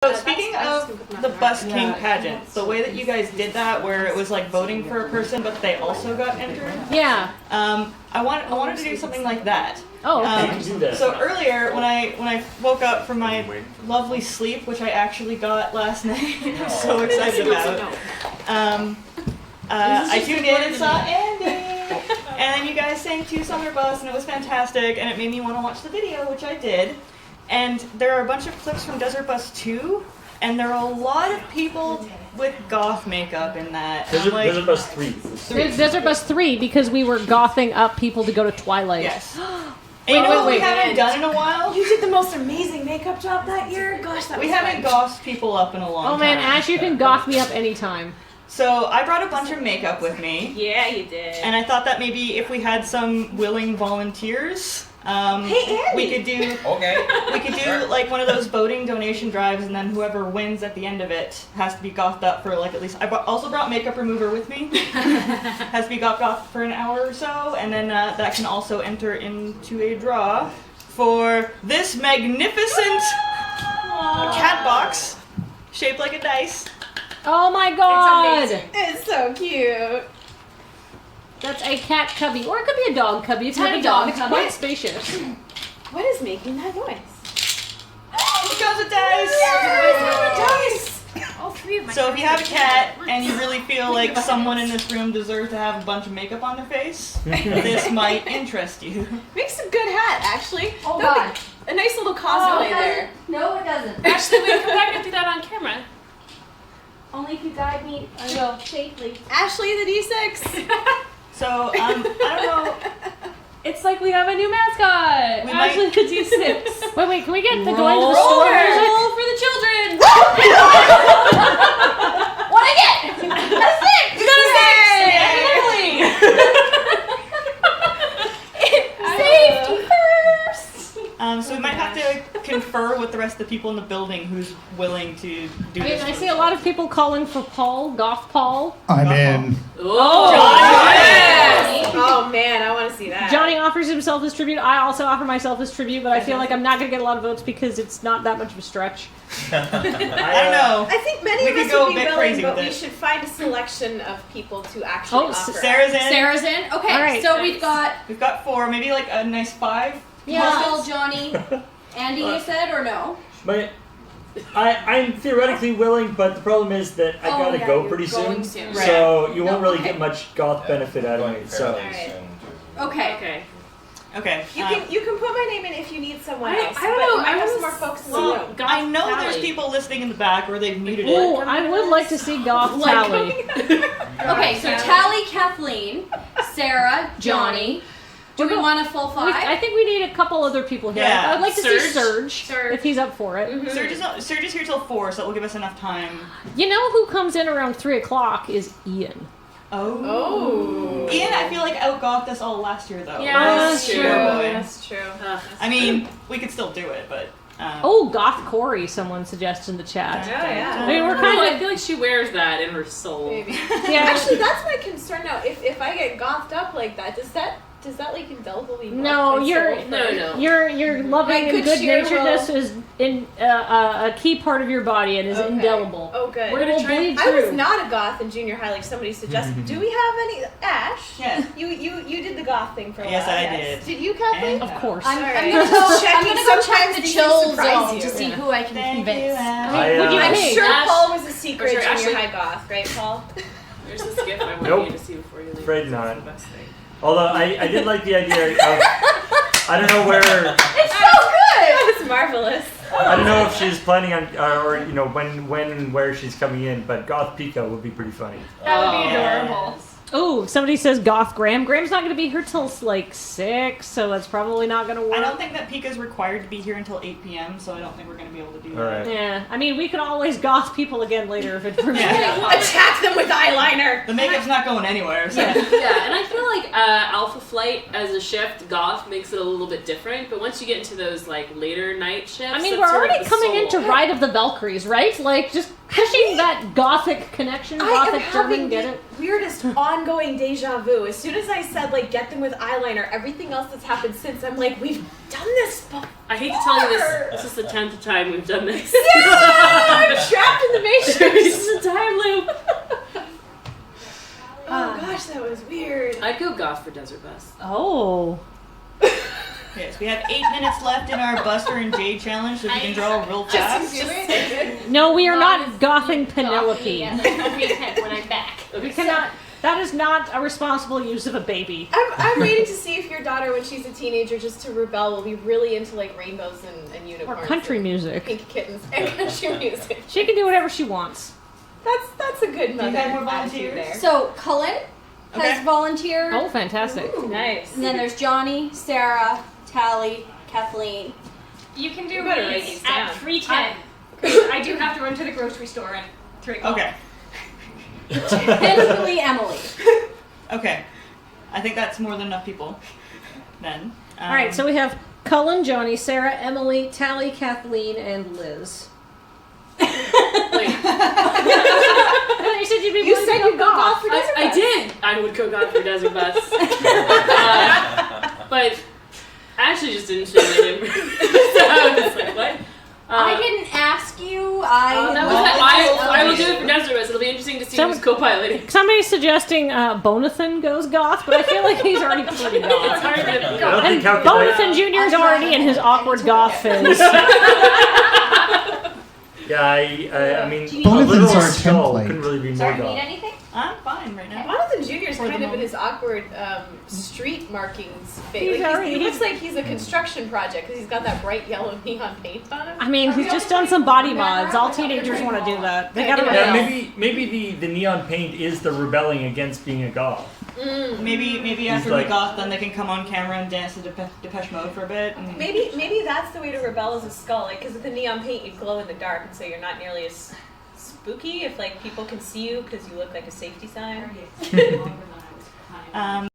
So speaking of the busking pageant, the way that you guys did that, where it was like voting for a person, but they also got entered. Yeah. I wanted to do something like that. Oh, okay. So earlier, when I woke up from my lovely sleep, which I actually got last night, I'm so excited about. I tuned in and saw Andy, and then you guys sang Two Summer Bus, and it was fantastic, and it made me want to watch the video, which I did. And there are a bunch of clips from Desert Bus 2, and there are a lot of people with goth makeup in that. Desert Bus 3. Desert Bus 3 because we were gothing up people to go to Twilight. Yes. And you know what we haven't done in a while? You did the most amazing makeup job that year. Gosh, that was We haven't gothed people up in a long time. Oh man, Ash, you can goth me up anytime. So I brought a bunch of makeup with me. Yeah, you did. And I thought that maybe if we had some willing volunteers, hey, Andy. we could do like one of those voting donation drives, and then whoever wins at the end of it has to be gothed up for like at least. I also brought makeup remover with me. Has to be gothed for an hour or so, and then that can also enter into a draw for this magnificent cat box shaped like a dice. Oh my god! It's amazing. It's so cute. That's a cat cubby, or it could be a dog cubby. It's not a dog. It's quite spacious. What is making that noise? Here comes a dice! Dice! All three of my So if you have a cat and you really feel like someone in this room deserves to have a bunch of makeup on their face, this might interest you. Makes a good hat, actually. Oh god. A nice little cosplay there. No, it doesn't. Actually, wait, come back and do that on camera. Only if you guide me safely. Ashley the D6. So, I don't know. It's like we have a new mascot. We Ashley might- the D6. Wait, can we get the going to the store? Roll for the children. What I get? A 6! You got a 6! Safety first! So we might have to confer with the rest of the people in the building who's willing to do this. I see a lot of people calling for Paul, Goth Paul. I'm in. Oh, Yes! Oh man, I want to see that. Johnny offers himself as tribute. I also offer myself as tribute, but I feel like I'm not going to get a lot of votes because it's not that much of a stretch. I don't know. I think many We of could us go would a be bit willing, crazy but with we it. should find a selection of people to actually offer. Sarah's in. Sarah's in? Okay, All right. so we've got We've got 4, maybe like a nice 5. Paul, Johnny, Andy, you said, or no? But I'm theoretically willing, but the problem is that I gotta yeah, go you're pretty going soon. soon. So you won't really okay. get much goth benefit out of me. So Okay. Okay. Okay. You can put my name in if you need someone else. I don't but know. we might I have was some more folks in the Well, room. I know there's people listening in the back, or they've muted Ooh, it. I would like to see Goth Tally. Okay, so Tally, Kathleen, Sarah, Johnny. Do we want a full 5? I think we need a couple other people here. Yeah. I'd like to see Surge, Surge. if he's up for it. Surge is here till 4, so that will give us enough time. You know who comes in around 3 o'clock is Ian. Oh. Ian, I feel like outgothed us all last year, though. Yeah, that's Poor true. boy. That's true. I mean, we could still do it, but. Oh, Goth Corey, someone suggests in the chat. Oh, yeah. I mean, we're I kind of... feel like she wears that in her soul. Maybe. Yeah. Actually, that's my concern now. If I get gothed up like that, does that like indelibly mark No, my you're soul for- No. Your loving My and good good cheer naturedness will- is in a key part of your body and is Okay. indelible. Oh, good. It will bleed I was through. not a goth in junior high like somebody suggested. Do we have any... Ash? Yeah. You did the goth thing for a Yes, while. I did. Did you, Kathleen? Of course. I'm Alright. gonna go Checking. check Sometimes the these chill things surprise zone you. to see who I can Thank you, convince. Ash. Would you I'm hey, sure Ash- Paul was a secret Or sorry, junior Ashley- high goth, right, Paul? There's this gift I want Nope. you to see before you leave. Afraid It's not. the best thing. although I did like the idea of I don't know where It's so good! That was marvelous. I don't know if she's planning on or you know when and where she's coming in, but Goth Pika would be pretty funny. That would be Yeah. adorable. Oh, somebody says Goth Graham. Graham's not going to be here till like 6, so that's probably not going to work. I don't think that Pika's required to be here until 8 p.m., so I don't think we're going to be able to do that. Alright. Yeah, I mean, we can always goth people again later if it proves Yeah. Attack them with eyeliner! The makeup's not going anywhere, so. Yeah, and I feel like Alpha Flight as a shift, goth makes it a little bit different. But once you get into those like later night shifts, I mean, that's we're sort of already the coming soul. into Ride of the Valkyries, right? Like, just pushing that Gothic connection, I am Gothic German, having get the it? weirdest ongoing deja vu. As soon as I said like get them with eyeliner, everything else that's happened since, I'm like, we've done this before. I hate to tell you this. This is the 10th time we've done this. I'm trapped in the This matrix. is a time loop. Oh gosh, that was weird. I'd go goth for Desert Bus. Oh. Yes, we have 8 minutes left in our Buster and Jade challenge, so if you can draw real fast. No, we are not Gothing Penelope. And then repent when I'm back. We cannot. That is not a responsible use of a baby. I'm waiting to see if your daughter, when she's a teenager, just to rebel, will be really into like rainbows and Or unicorns. country and music. pink kittens and country music. She can do whatever she wants. That's a good mother. you have more attitude volunteers? there. So Cullen has Okay. volunteered. Oh, fantastic. Nice. And then there's Johnny, Sarah, Tally, Kathleen. You can do You better write these these down. at 3:10. Because I do have to run to the grocery store at 3 o'clock. Okay. Potentially Emily. Okay. I think that's more than enough people. Then. All right, so we have Cullen, Johnny, Sarah, Emily, Tally, Kathleen, and Liz. Wait, You said you'd be You willing said to go you'd go goth. golf for Desert I Bus. did. I would go goth for Desert Bus. But I actually just didn't say my name. So I was like, what? I didn't ask you. That was it. I will do it for Desert Bus. It'll be interesting to see who's co-piloting. Somebody's suggesting Bonathan goes goth, but I feel like he's already pretty It's goth. hard to I don't And think how could I- Bonathan Jr. is already in his awkward goth phase. Yeah, I mean, a Bonathans little are a skull template. couldn't really be more Sorry, need goth. anything? I'm fine right now. Jonathan Jr. is For the kind of in moment. his awkward street markings He's phase. already- He looks like he's a construction project because he's got that bright yellow neon paint on him. I mean, he's just done some body mods. All teenagers want to do that. They gotta Yeah, rebel. maybe the neon paint is the rebelling against being a goth. Maybe after like- we goth, then they can come on camera and dance to Depeche Mode for a bit. And Maybe that's the way to rebel as a skull, like because with the neon paint you glow in the dark, and so you're not nearly as spooky if like people can see you because you look like a safety sign.